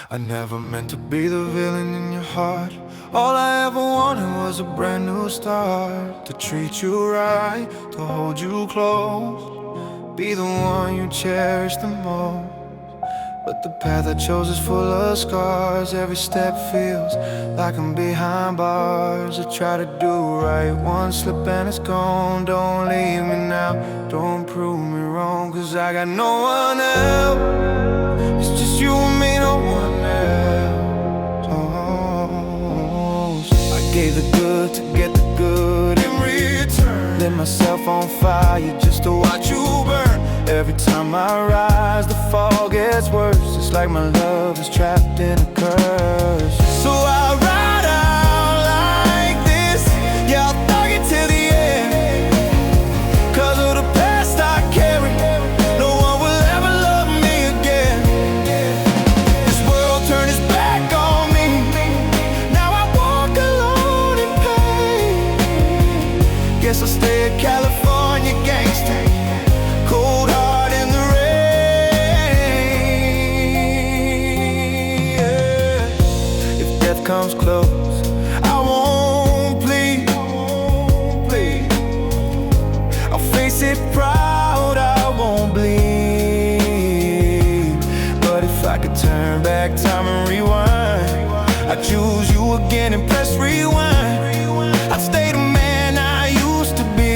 I never meant to be the villain in your heart. All I ever wanted was a brand new start. To treat you right, to hold you close, be the one you cherish the most. But the path I chose is full of scars. Every step feels like I'm behind bars. I try to do right, one slip and it's gone. Don't leave me now, don't prove me wrong, 'cause I got no one else. It's just you and me, no one else. I gave the good to get the good in return. Lit myself on fire just to watch you burn. Every time I rise, the fall gets worse. It's like my love is trapped in a curse. So I ride out like this, yeah, I'll thug it till the end. 'Cause of the past I carry, no one will ever love me again. This world turned its back on me, now I walk alone in pain. Guess I'll stay a California gangster, cold heart in the rain, yeah. If death comes close, I won't plead. I'll face it proud, I won't bleed. But if I could turn back time and rewind, I'd choose you again and press rewind. I'd stay the man I used to be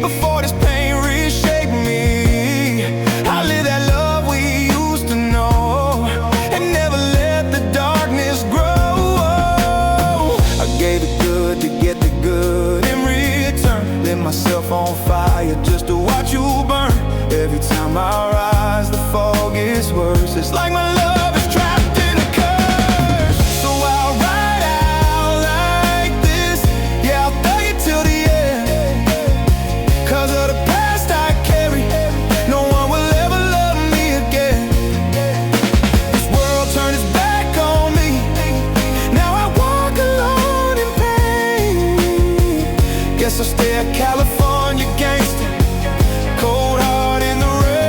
before this pain reshaped me. I live that love we used to know and never let the darkness grow. I gave the good to get the good in return. Lit myself on fire just to watch you burn. Every time I rise, the fall gets worse. It's like my love is trapped in a curse. So I'll ride out like this, yeah, I'll thug it till the end. 'Cause of the past I carry, no one will ever love me again. This world turned its back on me, now I walk alone in pain. Guess I'll stay a California gangster, cold heart in the rain.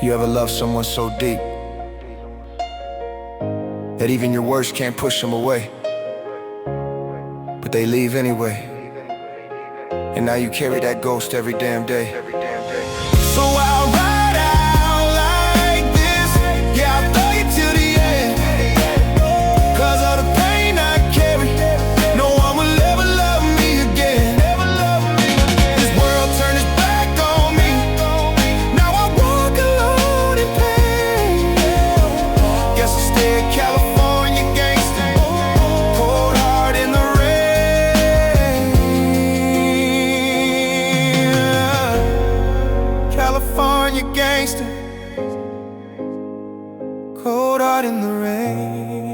You ever love someone so deep that even your worst can't push them away, but they leave anyway, and now you carry that ghost every damn day. So I'll ride out like this, yeah, I'll thug it till the end. 'Cause of the pain I carry, no one will ever love me again. This world turned its back on me, now I walk alone in pain. Guess I'll stay a California gangster, cold heart in the rain. California gangster, cold heart in the rain.